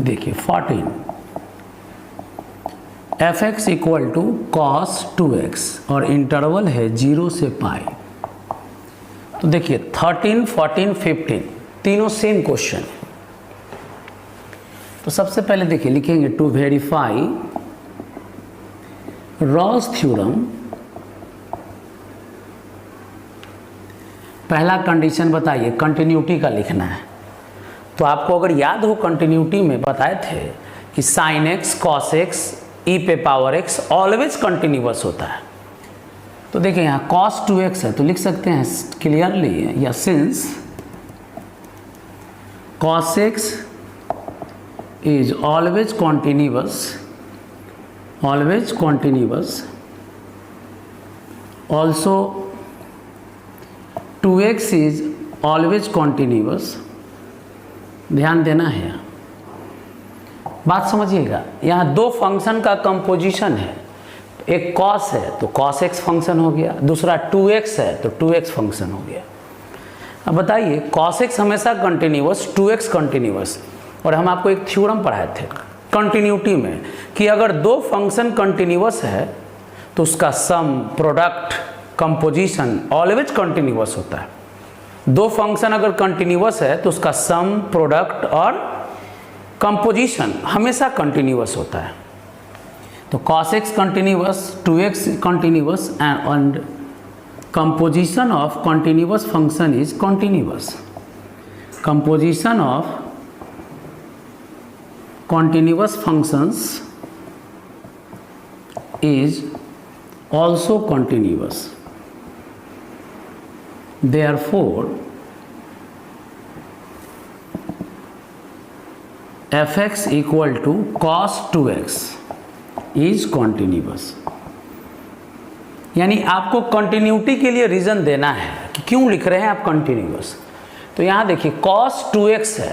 देखिए 14 fx equal to cos 2x और interval है 0 से पाई। तो देखिए 13, 14, 15 तीनों सेम क्वेश्चन है। तो सबसे पहले देखिए लिखेंगे टू वेरीफाई रॉस थ्योरम। पहला कंडीशन बताइए, कंटिन्यूटी का लिखना है। तो आपको अगर याद हो कंटिन्यूटी में बताए थे कि साइन एक्स कॉस एक्स ई पे पावर एक्स ऑलवेज कंटिन्यूअस होता है। तो देखिए यहाँ cos 2x है तो लिख सकते हैं क्लियरली, या since cos x is always continuous, also 2x is always continuous। ध्यान देना है, बात समझिएगा। यहाँ दो फंक्शन का कंपोजिशन है, एक cos है तो cos x फंक्शन हो गया, दूसरा 2x है तो 2x फंक्शन हो गया। अब बताइए cos x हमेशा कंटिन्यूअस, 2x कंटिन्यूअस। और हम आपको एक थ्योरम पढ़ाए थे कंटिन्यूटी में कि अगर दो फंक्शन कंटिन्यूअस है तो उसका सम, प्रोडक्ट, कंपोजिशन ऑलवेज कंटिन्यूअस होता है। दो फंक्शन अगर कंटिन्यूअस है तो उसका सम, प्रोडक्ट और कंपोजिशन हमेशा कंटिन्यूअस होता है। तो cos x continuous, 2x continuous and composition of continuous function is continuous. Composition of continuous functions is also continuous. Therefore fx equal to cos 2x is continuous। यानी आपको कंटिन्यूटी के लिए reason देना है कि क्यों लिख रहे हैं आप कंटिन्यूअस। तो यहाँ देखिए cos 2x है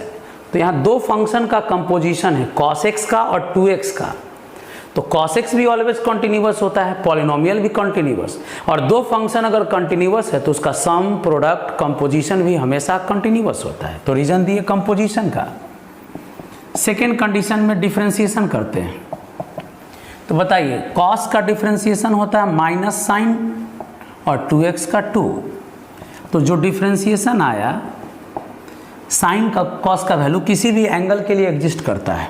तो यहाँ दो फंक्शन का कंपोजिशन है, cos x का और 2x का। तो cos x भी ऑलवेज कंटिन्यूअस होता है, पॉलिनोमियल भी कंटिन्यूअस। और दो फंक्शन अगर कंटिन्यूअस है तो उसका सम, प्रोडक्ट, कंपोजिशन भी हमेशा कंटिन्यूअस होता है। तो रीजन दिए कंपोजिशन का। सेकेंड कंडीशन में डिफ्रेंशिएशन करते हैं। तो बताइए cos का डिफ्रेंशिएशन होता है माइनस साइन और 2x का 2। तो जो डिफ्रेंशिएशन आया, साइन का cos का वैल्यू किसी भी एंगल के लिए एग्जिस्ट करता है।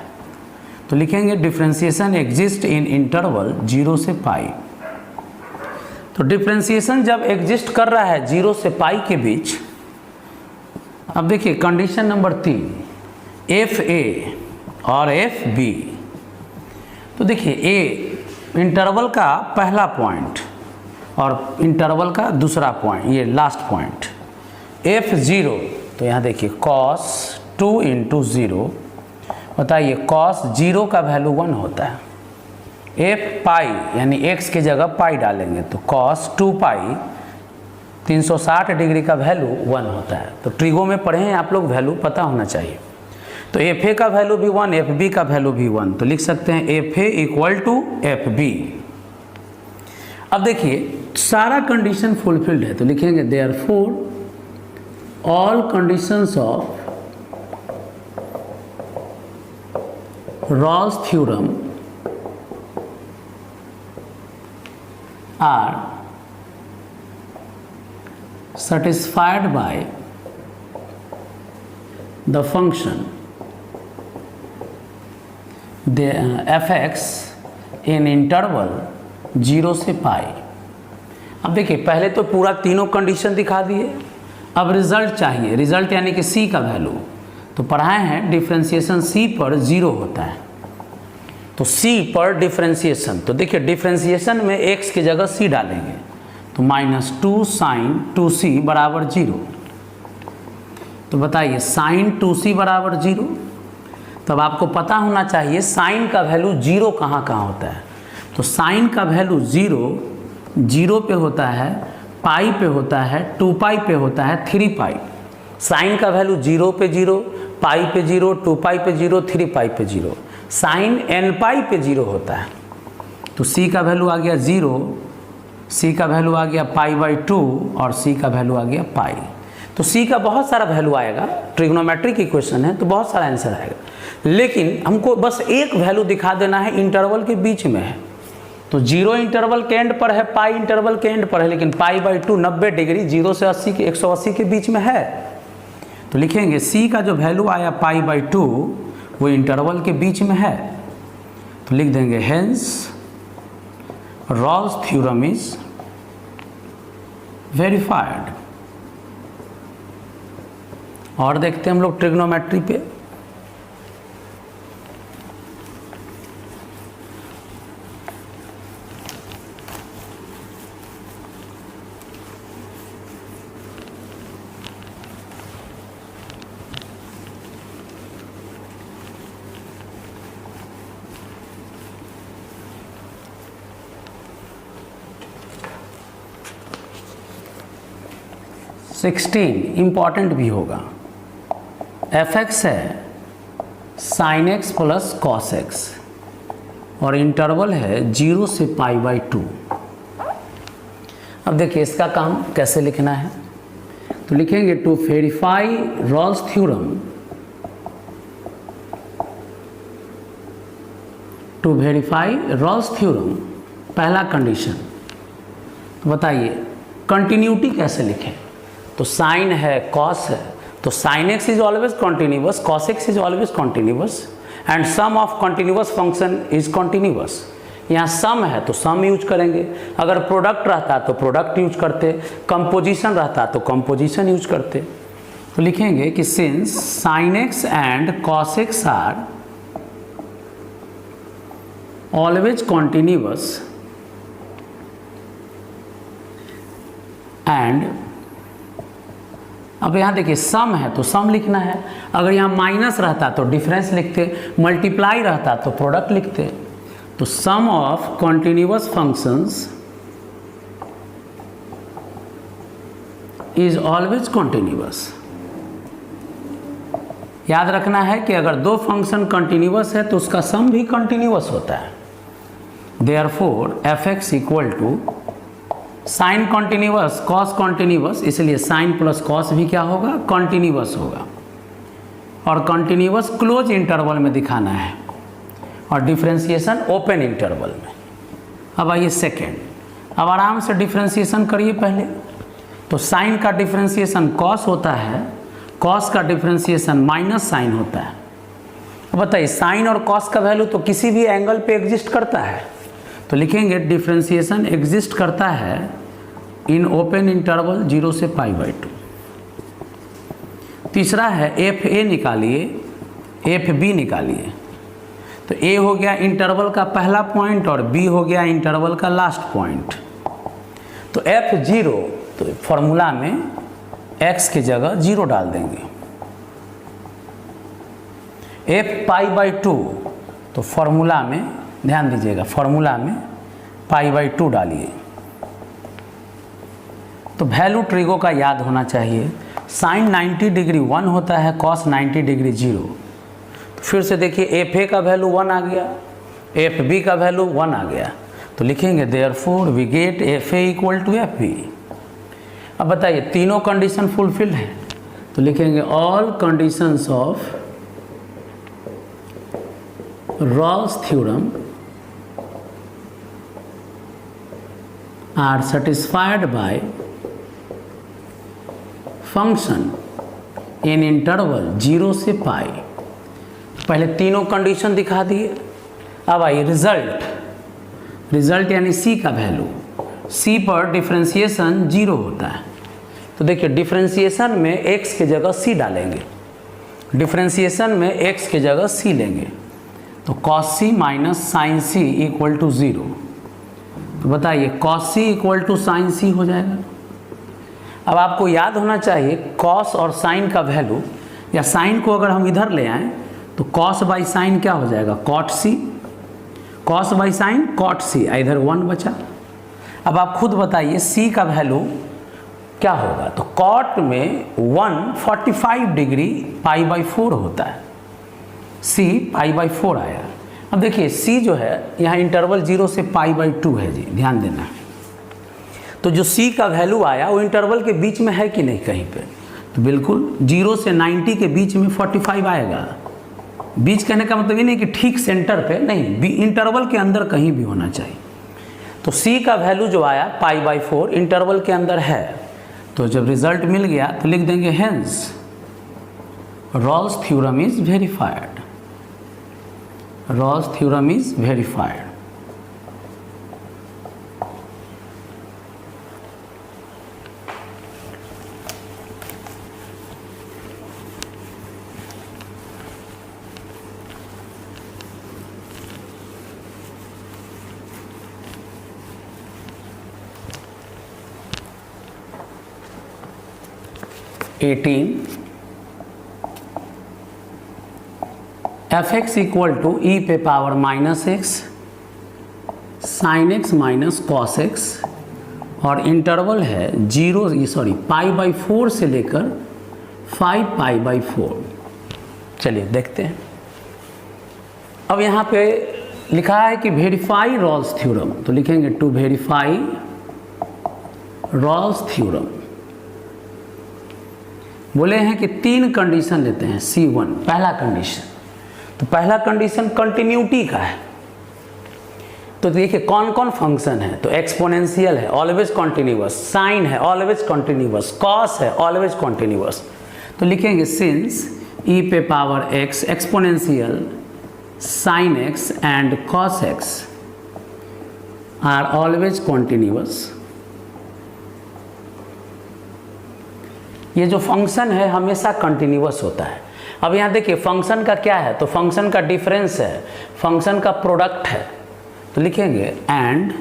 तो लिखेंगे डिफ्रेंशिएशन एग्जिस्ट इन इंटरवल 0 से पाई। तो डिफ्रेंशिएशन जब एग्जिस्ट कर रहा है 0 से पाई के बीच, अब देखिए कंडीशन नंबर 3, एफ ए और एफ बी। तो देखिए ए इंटरवल का पहला पॉइंट और इंटरवल का दूसरा पॉइंट, ये लास्ट पॉइंट एफ 0। तो यहाँ देखिए cos 2 इंटू 0, बताइए cos 0 का वैल्यू 1 होता है। f पाई यानी x की जगह पाई डालेंगे तो cos 2 पाई 360 डिग्री का वैल्यू 1 होता है। तो ट्रिगो में पढ़े हैं आप लोग, वैल्यू पता होना चाहिए। तो एफ ए का वैल्यू भी 1, एफ बी का वैल्यू भी 1। तो लिख सकते हैं F A equal to F B. अब देखिए सारा कंडीशन फुलफिल्ड है तो लिखेंगे therefore all conditions of Rawls theorem are satisfied by the function fx in interval 0 से पाई। अब देखिए पहले तो पूरा तीनों कंडीशन दिखा दिए, अब रिजल्ट चाहिए। रिजल्ट यानी कि c का वैल्यू। तो पढ़ाए हैं डिफ्रेंशिएशन c पर 0 होता है। तो c पर डिफ्रेंशिएशन, तो देखिए डिफ्रेंशिएशन में x की जगह c डालेंगे तो -2 साइन 2c बराबर 0। तो बताइए साइन 2c बराबर 0। तब आपको पता होना चाहिए साइन का वैल्यू 0 कहाँ कहाँ होता है। तो साइन का वैल्यू 0 पे होता है, पाई पे होता है, 2 पाई पे होता है, 3 पाई। साइन का वैल्यू 0 पे 0, पाई पे 0, 2 पाई पे 0, 3 पाई पे 0। साइन n पाई पे 0 होता है। तो c का वैल्यू आ गया 0, c का वैल्यू आ गया π/2 और c का वैल्यू आ गया पाई। तो c का बहुत सारा वैल्यू आएगा, ट्रिग्नोमेट्रिक इक्वेशन है तो बहुत सारा आंसर आएगा। लेकिन हमको बस एक वैल्यू दिखा देना है इंटरवल के बीच में है। तो 0 इंटरवल के एंड पर है, पाई इंटरवल के एंड पर है, लेकिन पाई/2 90 डिग्री 0 से 180 के बीच में है। तो लिखेंगे c का जो वैल्यू आया पाई/2 वो इंटरवल के बीच में है। तो लिख देंगे hence Rolle's theorem is verified. और देखते हैं हम लोग ट्रिग्नोमेट्री पे। इंपॉर्टेंट भी होगा। fx है sin x plus cos x और इंटरवल है 0 से पाई/2। अब देखिए इसका काम कैसे लिखना है। तो लिखेंगे to verify Rolle's theorem, to verify Rolle's theorem पहला कंडीशन। तो बताइए कंटिन्यूटी कैसे लिखें। तो साइन है कॉस है, तो sine x is always continuous, cos x is always continuous and sum of continuous function is continuous. यहाँ सम है तो सम यूज करेंगे, अगर प्रोडक्ट रहता तो प्रोडक्ट यूज करते, कंपोजिशन रहता तो कंपोजिशन यूज करते। तो लिखेंगे कि since sine x and cos x are always continuous and, अब यहाँ देखिए सम है तो सम लिखना है, अगर यहाँ माइनस रहता तो डिफरेंस लिखते, मल्टीप्लाई रहता तो प्रोडक्ट लिखते। तो sum of continuous functions is always continuous. याद रखना है कि अगर दो फंक्शन कॉन्टिन्यूअस है तो उसका सम भी कॉन्टिन्यूअस होता है। Therefore fx equal to sine continuous cos continuous, इसलिए साइन प्लस कॉस भी क्या होगा, कॉन्टिन्यूअस होगा। और कॉन्टिन्यूअस क्लोज इंटरवल में दिखाना है और डिफरेंशिएशन ओपन इंटरवल में। अब आइए सेकेंड, अब आराम से डिफरेंशिएशन करिए पहले। तो साइन का डिफरेंशिएशन कॉस होता है, कॉस का डिफरेंशिएशन माइनस साइन होता है। अब बताइए साइन और कॉस का वैल्यू तो किसी भी एंगल पे एग्जिस्ट करता है। तो लिखेंगे डिफरेंशिएशन एग्जिस्ट करता है इन ओपन इंटरवल 0 से पाई/2। तीसरा है एफ ए निकालिए, एफ बी निकालिए। तो ए हो गया इंटरवल का पहला पॉइंट और बी हो गया इंटरवल का लास्ट पॉइंट। तो F0 तो फॉर्मूला में x की जगह 0 डाल देंगे। F पाई/2 तो फॉर्मूला में ध्यान दीजिएगा, फॉर्मूला में पाई/2 डालिए। तो वैल्यू ट्रिगो का याद होना चाहिए। साइन 90 डिग्री 1 होता है, कॉस 90 डिग्री 0। तो फिर से देखिए एफ ए का वैल्यू 1 आ गया, एफ बी का वैल्यू 1 आ गया। तो लिखेंगे therefore we get F A equal to F B. अब बताइए तीनों कंडीशन फुलफिल्ड है। तो लिखेंगे all conditions of Rolle's theorem are satisfied by function in interval 0 से पाई। पहले तीनों कंडीशन दिखा दिए। अब आइए रिजल्ट, रिजल्ट यानी c का वैल्यू, c पर डिफरेंशिएशन 0 होता है। तो देखिए डिफरेंशिएशन में x की जगह c डालेंगे, डिफरेंशिएशन में x की जगह c लेंगे। तो cos c minus sine c equal to 0। तो बताइए cos c equal to sine c हो जाएगा। अब आपको याद होना चाहिए cos और साइन का वैल्यू, या साइन को अगर हम इधर ले आएँ तो cos बाई साइन क्या हो जाएगा, cot c, cos by sine cot c, इधर 1 बचा। अब आप खुद बताइए c का वैल्यू क्या होगा। तो cot में 145 डिग्री पाई/4 होता है, c पाई/4 आया। अब देखिए c जो है यहाँ इंटरवल 0 से पाई/2 है जी, ध्यान देना। तो जो c का वैल्यू आया वो इंटरवल के बीच में है कि नहीं कहीं पे, तो बिल्कुल 0 से 90 के बीच में 45 आएगा। बीच कहने का मतलब ये नहीं कि ठीक सेंटर पे नहीं, इंटरवल के अंदर कहीं भी होना चाहिए। तो सी का वैल्यू जो आया π/4 इंटरवल के अंदर है, तो जब रिजल्ट मिल गया तो लिख देंगे hence Rolle's theorem is verified. Rolle's theorem is verified. f(x) equal to e पे power -x sin x minus cos x, और इंटरवल है π/4 से लेकर 5π/4। चलिए देखते हैं। अब यहाँ पे लिखा है कि वेरीफाई रॉल्स थ्योरम, तो लिखेंगे टू वेरीफाई रॉल्स थ्योरम। बोले हैं कि 3 कंडीशन लेते हैं। C1 पहला कंडीशन, तो पहला कंडीशन कंटिन्यूटी का है। तो देखिए कौन कौन फंक्शन है, तो एक्सपोनेंशियल है ऑलवेज कॉन्टिन्यूअस, साइन है ऑलवेज कॉन्टिन्यूअस, कॉस है ऑलवेज कॉन्टिन्यूअस। तो लिखेंगे सिंस e पे power x exponential sine x and cos x are always continuous. ये जो फंक्शन है हमेशा कंटिन्यूअस होता है। अब यहाँ देखिए फंक्शन का क्या है, तो फंक्शन का डिफरेंस है, फंक्शन का प्रोडक्ट है। तो लिखेंगे and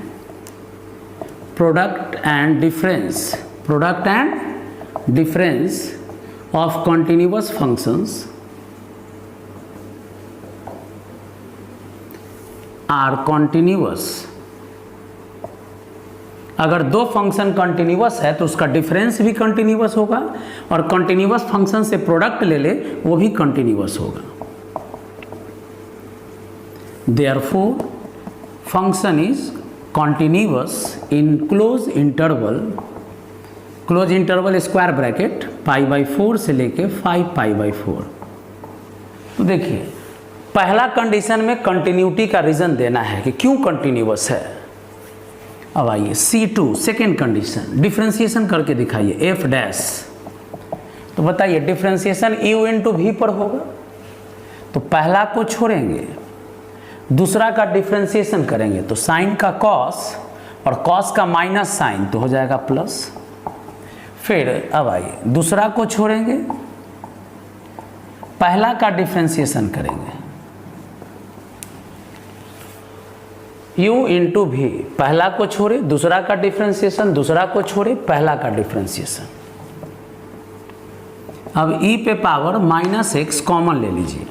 product and difference of continuous functions are continuous. अगर 2 फंक्शन कंटिन्यूअस है तो उसका डिफरेंस भी कंटिन्यूअस होगा, और कंटिन्यूअस फंक्शन से प्रोडक्ट ले ले वो भी कंटिन्यूअस होगा। Therefore function is continuous in closed interval square bracket π/4 से लेके 5π/4। तो देखिए पहला कंडीशन में कंटिन्यूटी का रीज़न देना है कि क्यों कंटिन्यूअस है। अब आइए C2 सेकेंड कंडीशन, डिफ्रेंसिएशन करके दिखाइए f डैश। तो बताइए डिफ्रेंसिएशन u इंटू v पर होगा, तो पहला को छोड़ेंगे, दूसरा का डिफ्रेंसिएशन करेंगे तो साइन का कॉस और कॉस का माइनस साइन, तो हो जाएगा प्लस। फिर अब आइए दूसरा को छोड़ेंगे, पहला का डिफ्रेंसिएशन करेंगे u इंटू भी, पहला को छोड़े दूसरा का डिफ्रेंसिएशन, दूसरा को छोड़े पहला का डिफ्रेंसिएशन। अब e पे पावर -x कॉमन ले लीजिए,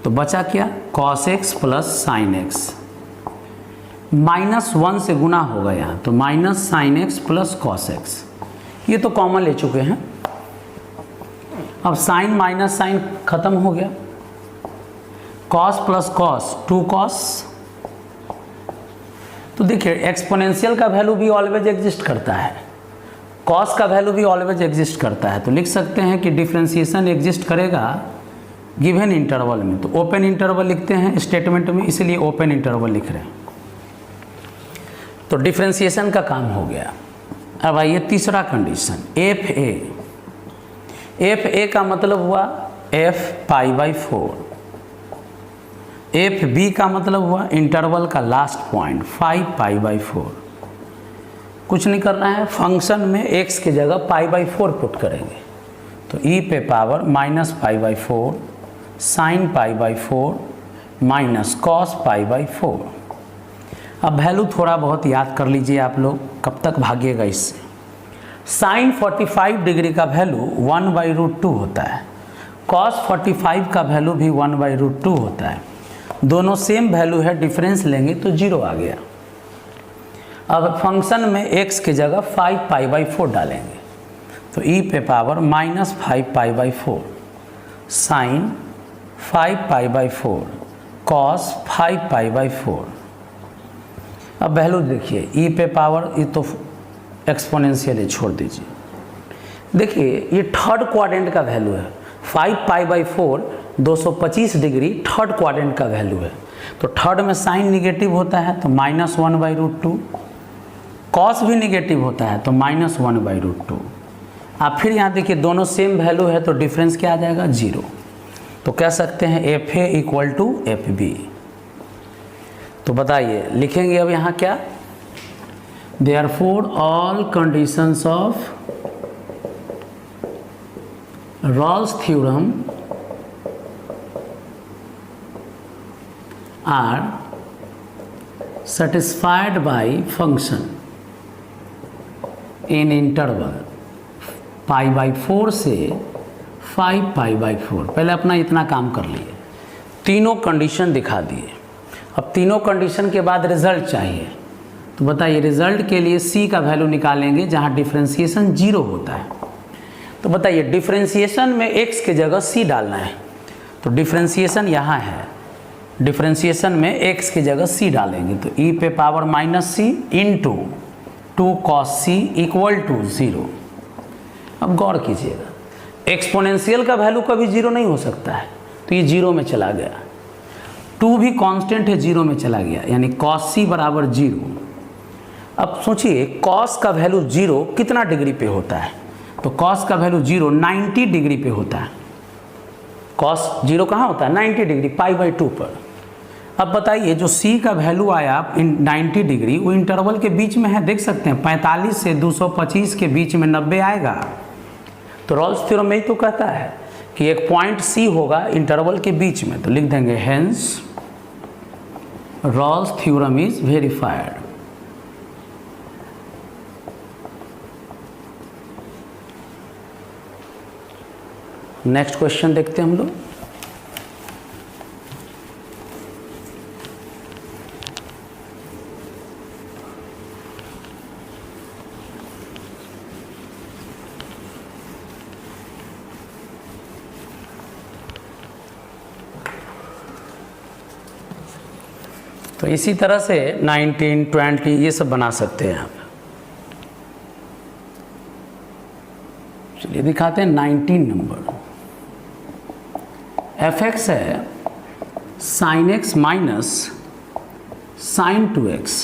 तो बचा क्या cos x plus sine x, -1 से गुना होगा यहाँ, तो minus sine x plus cos x, ये तो कॉमन ले चुके हैं। अब साइन माइनस साइन खत्म हो गया, cos प्लस कॉस 2 cos। तो देखिए एक्सपोनेंशियल का वैल्यू भी ऑलवेज एग्जिस्ट करता है, कॉस का वैल्यू भी ऑलवेज एग्जिस्ट करता है। तो लिख सकते हैं कि डिफ्रेंसिएशन एग्जिस्ट करेगा गिवन इंटरवल में, तो ओपन इंटरवल लिखते हैं स्टेटमेंट में, इसलिए ओपन इंटरवल लिख रहे हैं। तो डिफ्रेंसिएशन का काम हो गया। अब आइए तीसरा कंडीशन fa का मतलब हुआ f π/4, FB का मतलब हुआ इंटरवल का लास्ट पॉइंट 5π/4। कुछ नहीं करना है, फंक्शन में x की जगह π/4 पुट करेंगे, तो e पे पावर -π/4 साइन π/4 माइनस कॉस π/4। अब वैल्यू थोड़ा बहुत याद कर लीजिए आप लोग, कब तक भागिएगा इससे। साइन 45 डिग्री का वैल्यू 1/√2 होता है, कॉस 45 का वैल्यू भी 1/√2 होता है। दोनों सेम वैल्यू है, डिफरेंस लेंगे तो 0 आ गया। अब फंक्शन में x की जगह 5π/4 डालेंगे, तो e पे पावर -5π/4 साइन 5π/4 कॉस 5π/4। अब वैल्यू देखिए e पे पावर, ये तो एक्सपोनेंशियल है, छोड़ दीजिए। देखिए ये थर्ड क्वाड्रेंट का वैल्यू है, 5π/4 225 डिग्री थर्ड क्वाड्रेंट का वैल्यू है, तो थर्ड में साइन निगेटिव होता है तो -1/√2, कॉस भी निगेटिव होता है तो -1/√2। आप फिर यहाँ देखिए दोनों सेम वैल्यू है तो डिफरेंस क्या आ जाएगा 0। तो कह सकते हैं FA = FB। तो बताइए लिखेंगे अब यहाँ क्या, therefore all conditions of Rolle's theorem are satisfied by function in interval π/4 से 5π/4। पहले अपना इतना काम कर लिए, तीनों कंडीशन दिखा दिए। अब तीनों कंडीशन के बाद रिजल्ट चाहिए, तो बताइए रिजल्ट के लिए C का वैल्यू निकालेंगे जहाँ डिफ्रेंशिएशन 0 होता है। तो बताइए डिफ्रेंशिएशन में x के जगह C डालना है, तो डिफ्रेंशिएशन यहाँ है, डिफ्रेंशिएशन में x की जगह c डालेंगे तो e⁻⁻c इंटू 2 cos c = 0। अब गौर कीजिएगा, एक्सपोनेंशियल का वैल्यू कभी 0 नहीं हो सकता है, तो ये 0 में चला गया। 2 भी कांस्टेंट है, 0 में चला गया, यानी cos c = 0। अब सोचिए cos का वैल्यू 0 कितना डिग्री पे होता है, तो cos का वैल्यू 0 90 डिग्री पे होता है। cos 0 कहाँ होता है 90 डिग्री π/2 पर। अब बताइए जो C का वैल्यू आया 90 डिग्री, वो इंटरवल के बीच में है, देख सकते हैं 45 से 225 के बीच में 90 आएगा। तो रॉल्स थ्योरम में ही तो कहता है कि एक पॉइंट C होगा इंटरवल के बीच में, तो लिख देंगे hence Rolle's theorem is verified. Next question देखते हैं हम लोग। तो इसी तरह से 19, 20 ये सब बना सकते हैं आप। चलिए दिखाते हैं 19 नंबर। f(x) है sin x minus sin 2x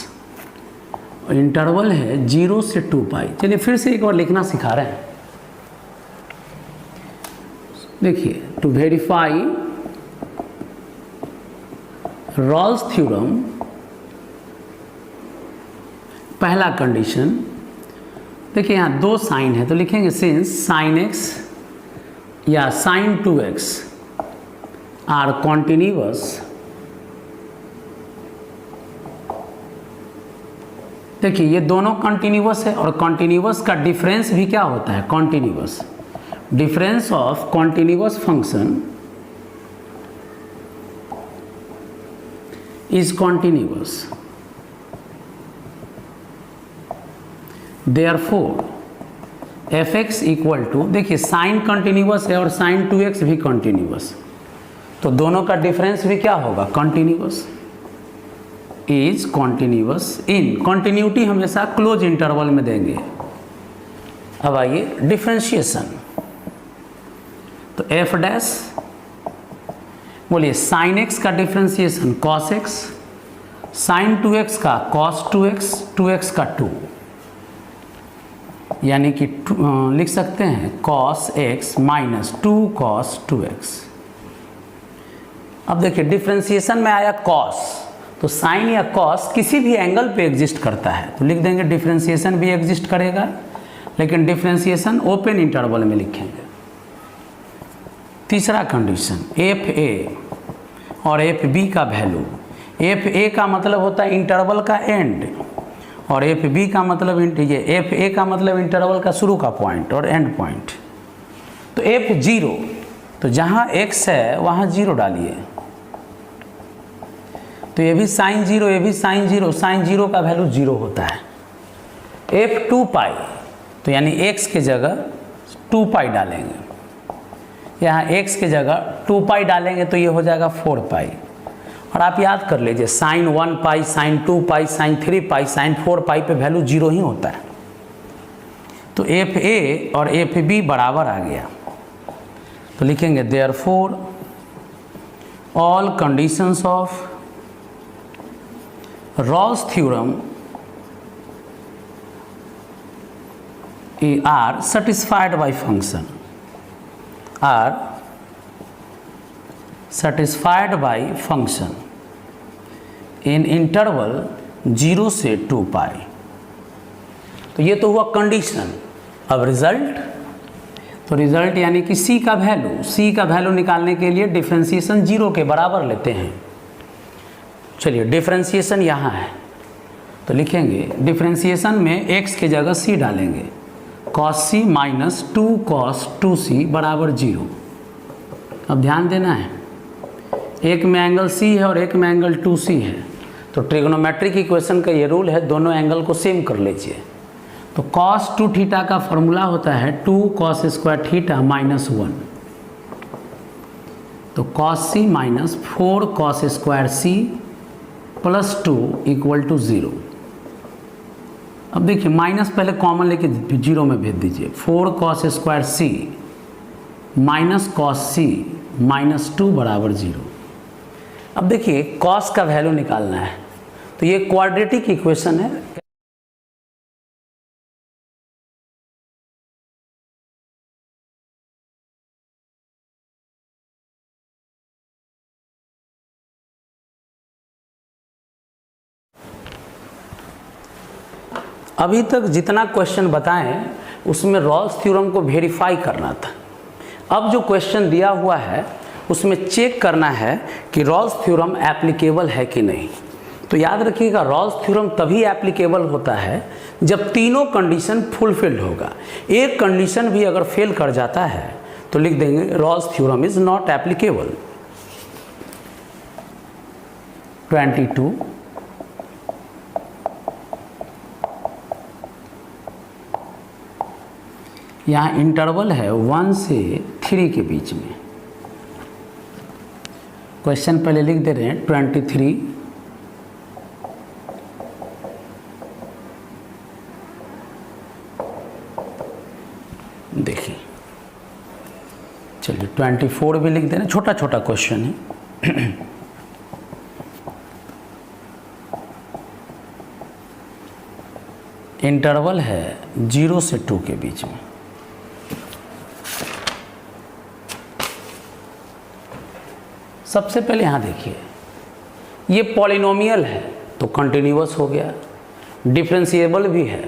और इंटरवल है 0 से 2π। चलिए फिर से एक बार लिखना सिखा रहे हैं। देखिए टू वेरीफाई रॉल्स थ्योरम, पहला कंडीशन, देखिए यहाँ 2 साइन है तो लिखेंगे सिंस sin x या sin 2x आर कॉन्टिन्यूअस, देखिए ये दोनों कॉन्टिन्यूअस है और कॉन्टिन्यूअस का डिफरेंस भी क्या होता है continuous. Difference of continuous function is continuous, therefore f(x) = देखिए साइन कॉन्टिन्यूअस है और sin 2x भी कॉन्टिन्यूअस, तो दोनों का डिफरेंस भी क्या होगा continuous, is continuous in, continuity हमेशा क्लोज इंटरवल में देंगे। अब आइए डिफरेंशिएशन, तो f' बोलिए sin x का differentiation cos x, sin 2x का cos 2x, 2x का 2, यानी कि लिख सकते हैं cos x minus 2 cos 2x। अब देखिए डिफरेंशिएशन में आया cos, तो साइन या cos किसी भी एंगल पे एग्जिस्ट करता है, तो लिख देंगे डिफरेंशिएशन भी एग्जिस्ट करेगा, लेकिन डिफरेंशिएशन ओपन इंटरवल में लिखेंगे। तीसरा कंडीशन fa और fb का वैल्यू, fa का मतलब होता है इंटरवल का एंड और fb का मतलब ये fa का मतलब इंटरवल का शुरू का पॉइंट और एंड पॉइंट। तो f0, तो जहाँ x है वहाँ 0 डालिए, तो ये भी sin 0, ये भी sin 0, sin 0 का वैल्यू 0 होता है। f2π, तो यानी x के जगह 2π डालेंगे, यहाँ x के जगह 2π डालेंगे तो ये हो जाएगा 4π। और आप याद कर लीजिए sin 1π, sin 2π, sin 3π, sin 4π पे वैल्यू 0 ही होता है। तो fa और fb बराबर आ गया, तो लिखेंगे therefore all conditions of Rawls theorem are satisfied by function, are satisfied by function in interval 0 से 2 पाई। तो ये तो हुआ कंडीशन। अब रिजल्ट, तो रिजल्ट यानी कि सी का वैल्यू निकालने के लिए डिफरेंशिएशन 0 के बराबर लेते हैं। चलिए डिफरेंशिएशन यहाँ है तो लिखेंगे डिफरेंशिएशन में x की जगह c डालेंगे, cos c minus 2 cos 2c बराबर 0। अब ध्यान देना है, एक में एंगल c है और एक में एंगल 2c है, तो ट्रिग्नोमेट्रिक इक्वेशन का ये रूल है, दोनों एंगल को सेम कर लीजिए। तो cos 2 थीटा का फॉर्मूला होता है 2 cos स्क्वायर थीटा माइनस 1, तो cos c minus 4 cos square c plus 2 equal to 0। अब देखिए माइनस पहले कॉमन लेके 0 में भेज दीजिए, 4 cos square c minus cos c minus 2 बराबर 0। अब देखिए cos का वैल्यू निकालना है, तो ये क्वाड्रेटिक इक्वेशन है। अभी तक जितना क्वेश्चन बताएं उसमें रॉल्स थ्योरम को वेरीफाई करना था। अब जो क्वेश्चन दिया हुआ है उसमें चेक करना है कि रॉल्स थ्योरम एप्लीकेबल है कि नहीं। तो याद रखिएगा रॉल्स थ्योरम तभी एप्लीकेबल होता है जब तीनों कंडीशन फुलफिल्ड होगा। एक कंडीशन भी अगर फेल कर जाता है तो लिख देंगे Rolle's theorem is not applicable. 22 यहाँ इंटरवल है 1 से 3 के बीच में। क्वेश्चन पहले लिख दे रहे हैं 23 देखिए, चलिए 24 भी लिख दे रहे हैं, छोटा छोटा क्वेश्चन है। इंटरवल है 0 से 2 के बीच में। सबसे पहले यहाँ देखिए ये पॉलिनोमियल है तो कंटिन्यूअस हो गया, डिफरेंशिएबल भी है,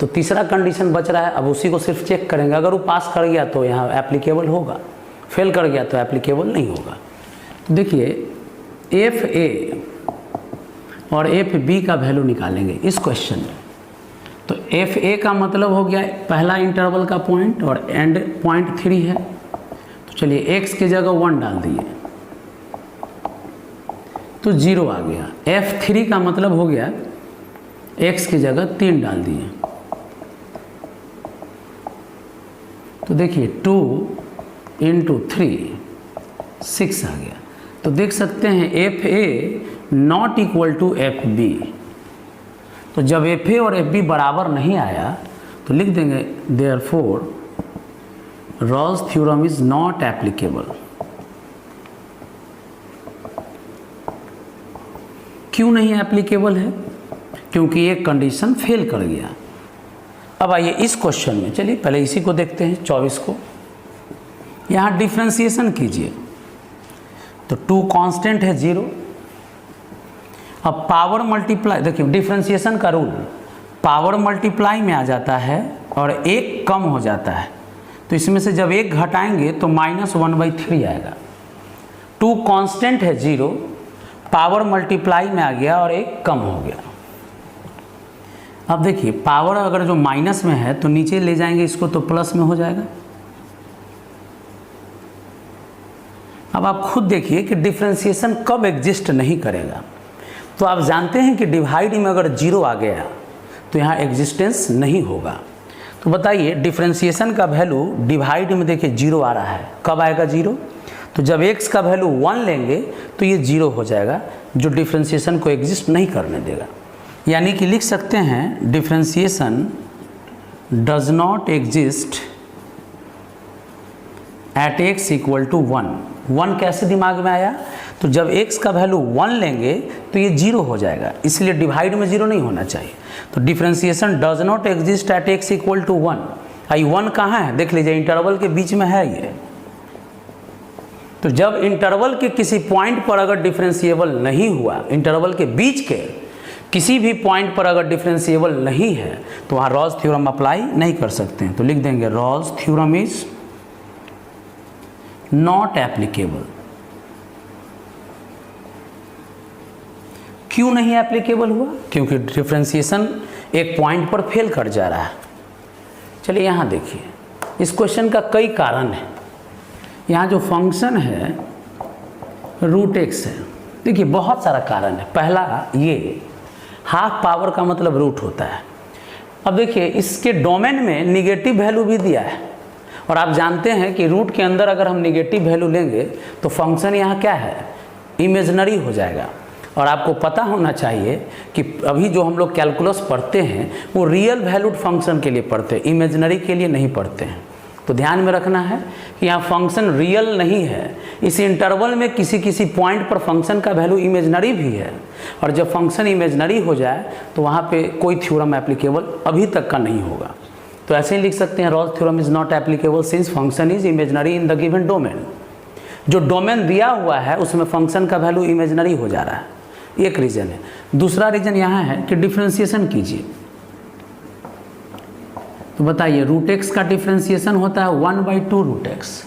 तो तीसरा कंडीशन बच रहा है। अब उसी को सिर्फ चेक करेंगे, अगर वो पास कर गया तो यहाँ एप्लीकेबल होगा, फेल कर गया तो एप्लीकेबल नहीं होगा। तो देखिए एफ ए और एफ बी का वैल्यू निकालेंगे इस क्वेश्चन में। तो एफ ए का मतलब हो गया पहला इंटरवल का पॉइंट और एंड पॉइंट 3 है, तो चलिए x की जगह 1 डाल दिए तो 0 आ गया। F3 का मतलब हो गया x की जगह 3 डाल दिए, तो देखिए 2 इंटू 3 6 आ गया। तो देख सकते हैं FA not equal to FB। तो जब FA और FB बराबर नहीं आया तो लिख देंगे therefore Rolle's theorem is not applicable. क्यों नहीं एप्लीकेबल है? क्योंकि ये कंडीशन फेल कर गया। अब आइए इस क्वेश्चन में, चलिए पहले इसी को देखते हैं 24 को। यहाँ डिफरेंशिएशन कीजिए तो 2 कांस्टेंट है 0। अब पावर मल्टीप्लाई, देखिए डिफरेंशिएशन का रूल पावर मल्टीप्लाई में आ जाता है और 1 कम हो जाता है, तो इसमें से जब 1 घटाएंगे तो -1/3 आएगा। 2 कांस्टेंट है 0, पावर मल्टीप्लाई में आ गया और 1 कम हो गया। अब देखिए पावर अगर जो माइनस में है तो नीचे ले जाएंगे इसको तो प्लस में हो जाएगा। अब आप खुद देखिए कि डिफरेंशिएशन कब एग्जिस्ट नहीं करेगा। तो आप जानते हैं कि डिवाइड में अगर 0 आ गया तो यहाँ एग्जिस्टेंस नहीं होगा। तो बताइए डिफरेंशिएशन का वैल्यू डिवाइड में देखिए 0 आ रहा है, कब आएगा 0? तो जब x का वैल्यू 1 लेंगे तो ये 0 हो जाएगा, जो डिफरेंशिएशन को एग्जिस्ट नहीं करने देगा। यानी कि लिख सकते हैं differentiation does not exist at x equal to 1। 1 कैसे दिमाग में आया? तो जब x का वैल्यू 1 लेंगे तो ये 0 हो जाएगा, इसलिए डिवाइड में 0 नहीं होना चाहिए। तो differentiation does not exist at x equal to 1। आई 1 कहाँ है? देख लीजिए, इंटरवल के बीच में है ये। तो जब इंटरवल के किसी पॉइंट पर अगर डिफरेंशिएबल नहीं हुआ, इंटरवल के बीच के किसी भी पॉइंट पर अगर डिफरेंशिएबल नहीं है तो वहाँ रॉल्स थ्योरम अप्लाई नहीं कर सकते हैं। तो लिख देंगे Rolle's theorem is not applicable. क्यों नहीं एप्लीकेबल हुआ? क्योंकि डिफरेंशिएशन एक पॉइंट पर फेल कर जा रहा है। चलिए यहाँ देखिए, इस क्वेश्चन का कई कारण है। यहाँ जो फंक्शन है रूट एक्स है, देखिए बहुत सारा कारण है। पहला, ये हाफ पावर का मतलब रूट होता है। अब देखिए इसके डोमेन में निगेटिव वैल्यू भी दिया है, और आप जानते हैं कि रूट के अंदर अगर हम निगेटिव वैल्यू लेंगे तो फंक्शन यहाँ क्या है? इमेजिनरी हो जाएगा। और आपको पता होना चाहिए कि अभी जो हम लोग कैलकुलस पढ़ते हैं वो रियल वैल्यूड फंक्शन के लिए पढ़ते हैं, इमेजिनरी के लिए नहीं पढ़ते हैं। तो ध्यान में रखना है कि यहाँ फंक्शन रियल नहीं है, इस इंटरवल में किसी किसी पॉइंट पर फंक्शन का वैल्यू इमेजिनरी भी है, और जब फंक्शन इमेजिनरी हो जाए तो वहाँ पे कोई थ्योरम एप्लीकेबल अभी तक का नहीं होगा। तो ऐसे ही लिख सकते हैं Rolle's theorem is not applicable since function is imaginary in the given domain. जो डोमेन दिया हुआ है उसमें फंक्शन का वैल्यू इमेजिनरी हो जा रहा है, एक रीज़न है। दूसरा रीज़न यहाँ है कि डिफ्रेंसिएशन कीजिए, तो बताइए रूट एक्स का डिफ्रेंसिएशन होता है 1/2 रूट एक्स।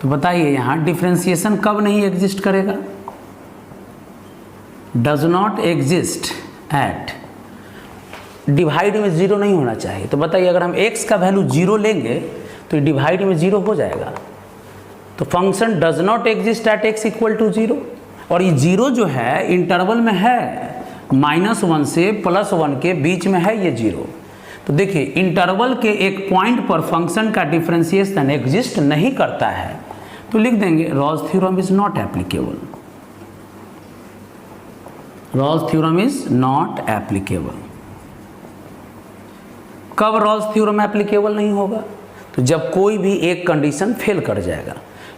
तो बताइए यहाँ डिफ्रेंसिएशन कब नहीं एग्जिस्ट करेगा? Does not exist eight, divide में 0 नहीं होना चाहिए। तो बताइए अगर हम x का वैल्यू 0 लेंगे तो डिवाइड में 0 हो जाएगा। तो function does not exist at x equal to 0, और ये 0 जो है इंटरवल में है, -1 से +1 के बीच में है ये 0। तो देखिए इंटरवल के एक पॉइंट पर फंक्शन का डिफरेंशिएशन एग्जिस्ट नहीं करता है, तो लिख देंगे Rolle's theorem is not applicable. Rolle's theorem is not applicable. कब रॉल्स थ्योरम एप्लीकेबल नहीं होगा? तो जब कोई भी एक कंडीशन फेल कर जाएगा।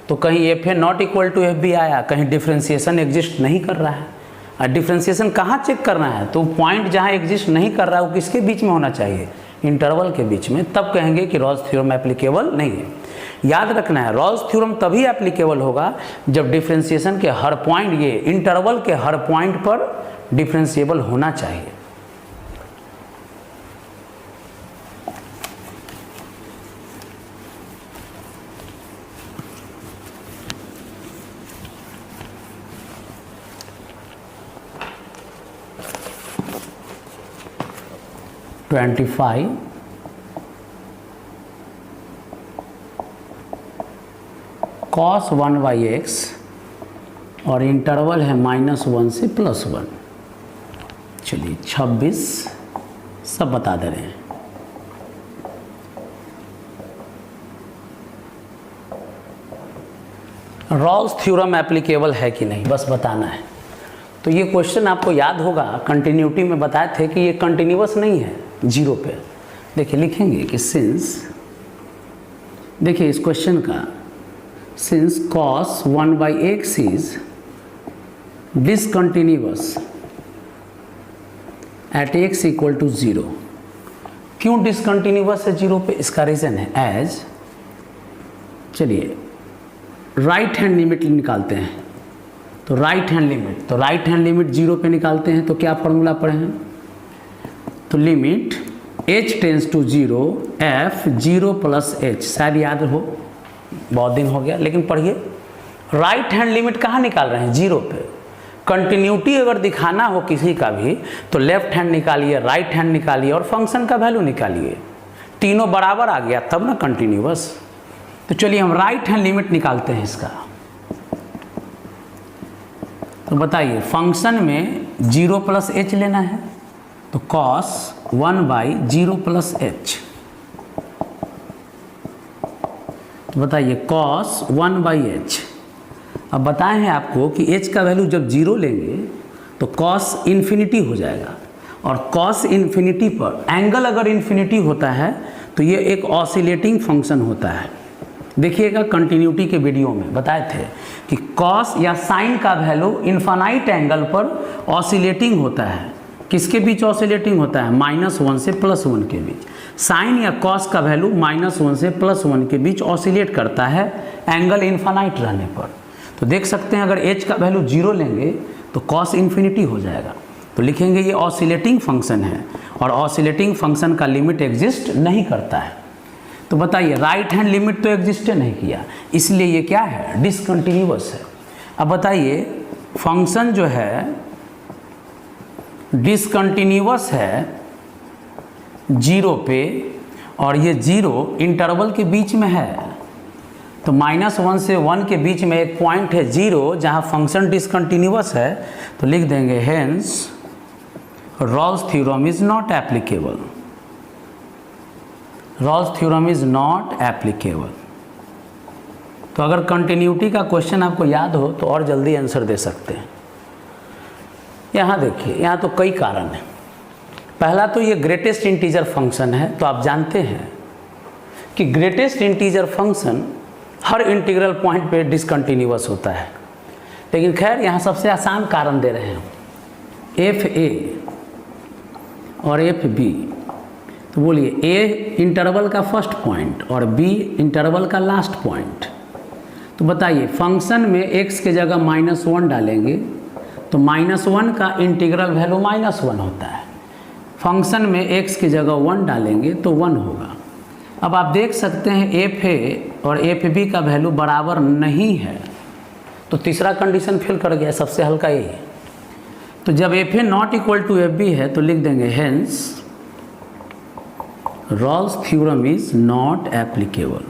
तो कहीं F A not equal to F B आया, कहीं डिफरेंशिएशन एग्जिस्ट नहीं कर रहा है। और डिफरेंशिएशन कहाँ चेक करना है? तो पॉइंट जहाँ एग्जिस्ट नहीं कर रहा है वो किसके बीच में होना चाहिए? इंटरवल के बीच में। तब कहेंगे कि रॉल्स थ्योरम एप्लीकेबल नहीं है। याद रखना है रॉल्स थ्योरम तभी एप्लीकेबल होगा जब डिफरेंशिएशन के हर पॉइंट, ये इंटरवल के हर पॉइंट पर डिफरेंशिएबल होना चाहिए। cos 1/x और इंटरवल है -1 से +1। चलिए 26 सब बता दे रहे हैं। रॉल्स थ्योरम एप्लीकेबल है कि नहीं बस बताना है। तो ये क्वेश्चन आपको याद होगा, कंटिन्यूटी में बताए थे कि ये कंटिन्यूअस नहीं है 0 पे। देखिए लिखेंगे कि सिंस, देखिए इस क्वेश्चन का since cos 1/x is discontinuous at x equal to 0। क्यों डिसकंटिन्यूअस है 0 पे? इसका रीज़न है एज, चलिए राइट हैंड लिमिट निकालते हैं। तो राइट हैंड लिमिट 0 पे निकालते हैं। तो क्या फॉर्मूला पढ़े हैं? तो limit h tends to 0 f 0 + h, शायद याद हो, बहुत दिन हो गया, लेकिन पढ़िए। राइट हैंड लिमिट कहाँ निकाल रहे हैं? 0 पे। कंटिन्यूटी अगर दिखाना हो किसी का भी तो लेफ्ट हैंड निकालिए, राइट हैंड निकालिए और फंक्शन का वैल्यू निकालिए। तीनों बराबर आ गया तब ना कंटिन्यूअस। तो चलिए हम राइट हैंड लिमिट निकालते हैं इसका। तो बताइए फंक्शन में 0 + h लेना है, तो cos 1/0 + h। तो बताइए cos 1/h। अब बताए हैं आपको कि h का वैल्यू जब 0 लेंगे तो cos इन्फिनिटी हो जाएगा, और cos इन्फिनिटी पर एंगल अगर इन्फिनिटी होता है तो ये एक ऑसिलेटिंग फंक्शन होता है। देखिएगा कंटिन्यूटी के वीडियो में बताए थे कि कॉस या साइन का वैल्यू इन्फानाइट एंगल पर ऑसिलेटिंग होता है। किसके बीच ऑसिलेटिंग होता है? -1 से +1 के बीच। साइन या कॉस का वैल्यू -1 से +1 के बीच ऑसिलेट करता है एंगल इन्फानाइट रहने पर। तो देख सकते हैं अगर एच का वैल्यू 0 लेंगे तो कॉस इन्फिनिटी हो जाएगा। तो लिखेंगे ये ऑसिलेटिंग फंक्शन है और ऑसिलेटिंग फंक्शन का लिमिट एग्जिस्ट नहीं करता है। तो बताइए राइट हैंड लिमिट तो एग्जिस्ट नहीं किया, इसलिए ये क्या है? डिसकंटिन्यूअस है। अब बताइए फंक्शन जो है डिसकंटिन्यूअस है 0 पे और ये 0 इंटरवल के बीच में है। तो -1 से 1 के बीच में एक पॉइंट है 0 जहाँ फंक्शन डिसकंटिन्यूअस है। तो लिख देंगे hence Rolle's theorem is not applicable. Rolle's theorem is not applicable. तो अगर कंटिन्यूटी का क्वेश्चन आपको याद हो तो और जल्दी आंसर दे सकते हैं। यहाँ देखिए, यहाँ तो कई कारण हैं। पहला तो ये ग्रेटेस्ट इंटीजर फंक्शन है, तो आप जानते हैं कि ग्रेटेस्ट इंटीजर फंक्शन हर इंटीग्रल पॉइंट पे डिसकंटिन्यूअस होता है। लेकिन खैर यहाँ सबसे आसान कारण दे रहे हैं, एफ ए और एफ बी। तो बोलिए ए इंटरवल का फर्स्ट पॉइंट और बी इंटरवल का लास्ट पॉइंट। तो बताइए फंक्शन में x के जगह -1 डालेंगे तो -1 का इंटीग्रल वैल्यू -1 होता है। फंक्शन में x की जगह 1 डालेंगे तो 1 होगा। अब आप देख सकते हैं एफ ए और एफ बी का वैल्यू बराबर नहीं है, तो तीसरा कंडीशन फेल कर गया। सबसे हल्का यही है। तो जब F A not equal to F B है तो लिख देंगे hence Rolle's theorem is not applicable.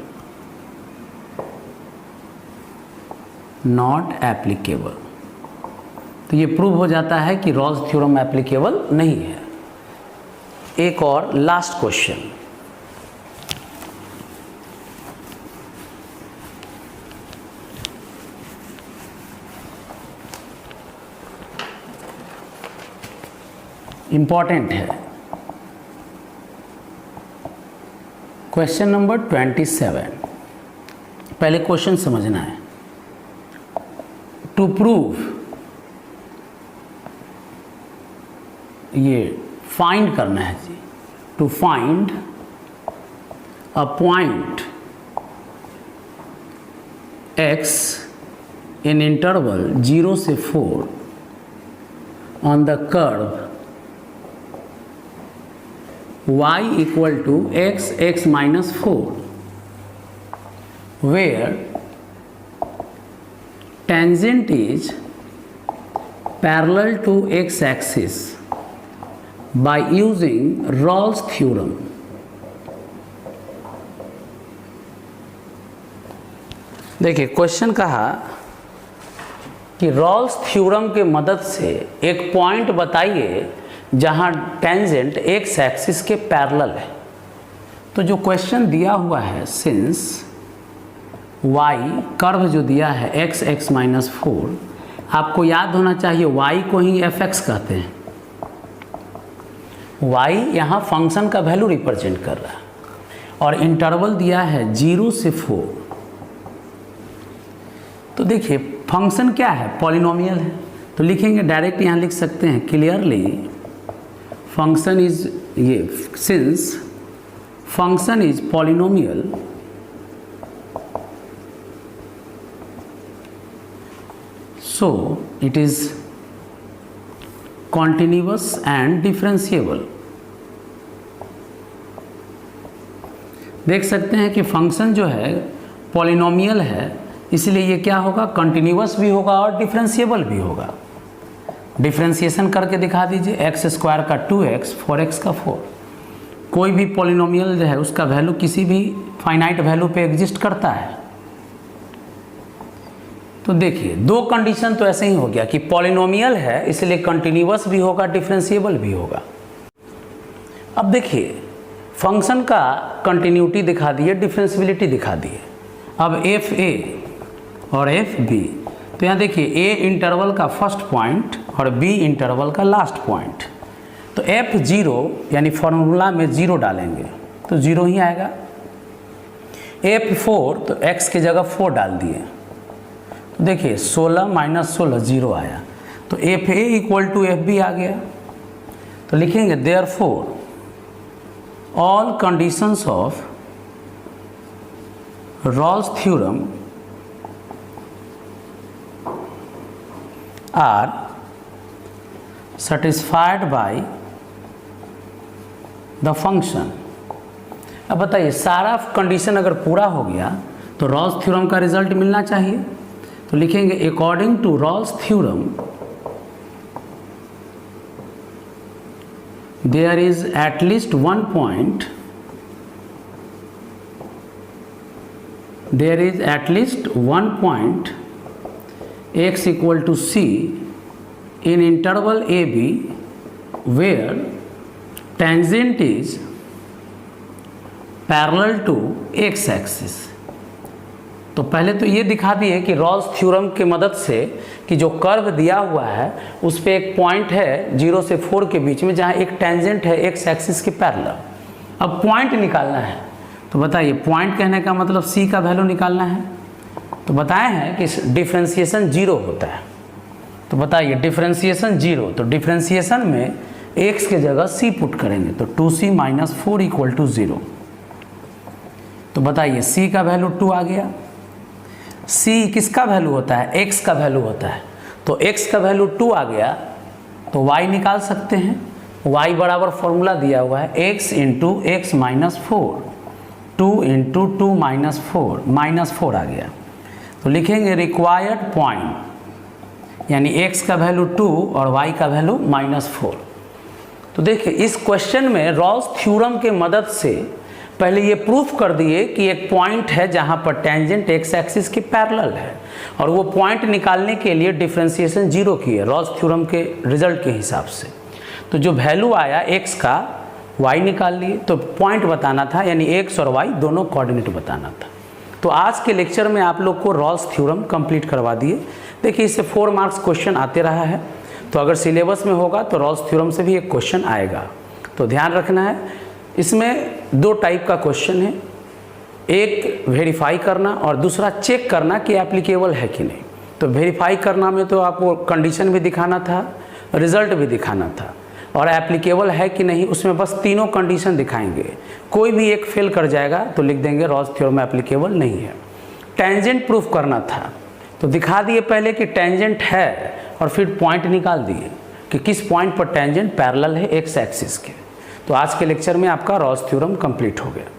Not applicable. तो ये प्रूव हो जाता है कि रॉल्स थ्योरम एप्लीकेबल नहीं है। एक और लास्ट क्वेश्चन, इंपॉर्टेंट है। Question number 27। पहले क्वेश्चन समझना है। टू प्रूव, ये फाइंड करना है जी। To find a point x in interval 0 से 4 on the curve y equal to x minus 4, where tangent is parallel to x axis by using Rolle's theorem. देखिए question कहा कि रॉल्स थ्योरम के मदद से एक पॉइंट बताइए जहां टेंजेंट एक्स एक्सिस के पैरेलल है। तो जो क्वेश्चन दिया हुआ है सिंस y कर्व जो दिया है x माइनस 4, आपको याद होना चाहिए y को ही fx कहते हैं। y यहाँ फंक्शन का वैल्यू रिप्रेजेंट कर रहा है और इंटरवल दिया है 0 से 4। तो देखिए फंक्शन क्या है? पॉलिनोमियल है। तो लिखेंगे डायरेक्ट, यहाँ लिख सकते हैं क्लियरली फंक्शन इज, ये since function is polynomial so it is continuous and differentiable. देख सकते हैं कि फंक्शन जो है पॉलिनोमियल है, इसलिए ये क्या होगा? कंटिन्यूअस भी होगा और डिफरेंशिएबल भी होगा। डिफरेंशिएशन करके दिखा दीजिए। x स्क्वायर का 2x, 4x का 4। कोई भी पॉलिनोमियल जो है उसका वैल्यू किसी भी फाइनाइट वैल्यू पे एग्जिस्ट करता है। तो देखिए दो कंडीशन तो ऐसे ही हो गया कि पॉलिनोमियल है इसलिए कंटिन्यूअस भी होगा, डिफरेंशिएबल भी होगा। अब देखिए फंक्शन का कंटिन्यूटी दिखा दिए, डिफरेंशिएबिलिटी दिखा दिए। अब एफ ए और एफ बी, तो यहाँ देखिए ए इंटरवल का फर्स्ट पॉइंट और बी इंटरवल का लास्ट पॉइंट। तो F0 यानी फॉर्मूला में 0 डालेंगे तो 0 ही आएगा। F4 तो x की जगह 4 डाल दिए, तो देखिए 16 माइनस 16 0 आया, तो f A equal to F b आ गया। तो लिखेंगे therefore all conditions of Rolle's theorem are satisfied by the function. अब बताइए सारा कंडीशन अगर पूरा हो गया तो रॉल्स थ्योरम का रिजल्ट मिलना चाहिए। तो लिखेंगे according to Rolle's theorem there is at least one point, there is at least one point x equal to c in interval AB where tangent is parallel to x axis। तो पहले तो ये दिखा दिए कि रॉल्स थ्योरम के मदद से कि जो कर्व दिया हुआ है उस पे एक पॉइंट है 0 से 4 के बीच में जहाँ एक टेंजेंट है x एक्सिस के पैरेलल। अब पॉइंट निकालना है, तो बताइए पॉइंट कहने का मतलब c का वैल्यू निकालना है। तो बताए हैं कि डिफ्रेंसिएशन 0 होता है, तो बताइए डिफ्रेंसिएशन 0, तो डिफ्रेंसिएशन में x के जगह c पुट करेंगे तो 2c माइनस 4 इक्वल टू 0। तो बताइए c का वैल्यू 2 आ गया। c किसका वैल्यू होता है? x का वैल्यू होता है, तो x का वैल्यू 2 आ गया तो y निकाल सकते हैं। y बराबर फॉर्मूला दिया हुआ है x into x minus 4, 2 into 2 minus 4 आ गया। तो लिखेंगे रिक्वायर्ड पॉइंट यानी x का वैल्यू 2 और y का वैल्यू -4। तो देखिए इस क्वेश्चन में रॉल्स थ्योरम के मदद से पहले ये प्रूफ कर दिए कि एक पॉइंट है जहाँ पर टेंजेंट x एक्सिस के पैरेलल है, और वो पॉइंट निकालने के लिए डिफ्रेंसिएशन 0 किए रॉल्स थ्योरम के रिजल्ट के हिसाब से। तो जो वैल्यू आया x का y निकाल लिए, तो पॉइंट बताना था यानी x और y दोनों कोऑर्डिनेट बताना था। तो आज के लेक्चर में आप लोग को रॉल्स थ्योरम कंप्लीट करवा दिए। देखिए इससे 4 मार्क्स क्वेश्चन आते रहा है, तो अगर सिलेबस में होगा तो रॉल्स थ्योरम से भी एक क्वेश्चन आएगा। तो ध्यान रखना है, इसमें 2 टाइप का क्वेश्चन है, एक वेरीफाई करना और दूसरा चेक करना कि एप्लीकेबल है कि नहीं। तो वेरीफाई करना में तो आपको कंडीशन भी दिखाना था, रिजल्ट भी दिखाना था, और एप्लीकेबल है कि नहीं उसमें बस तीनों कंडीशन दिखाएंगे। कोई भी एक फेल कर जाएगा तो लिख देंगे रॉल्स थ्योरम एप्लीकेबल नहीं है। टेंजेंट प्रूफ करना था, तो दिखा दिए पहले कि टेंजेंट है और फिर पॉइंट निकाल दिए कि किस पॉइंट पर टेंजेंट पैरेलल है एक्स एक्सिस के। तो आज के लेक्चर में आपका रॉल्स थ्योरम कंप्लीट हो गया।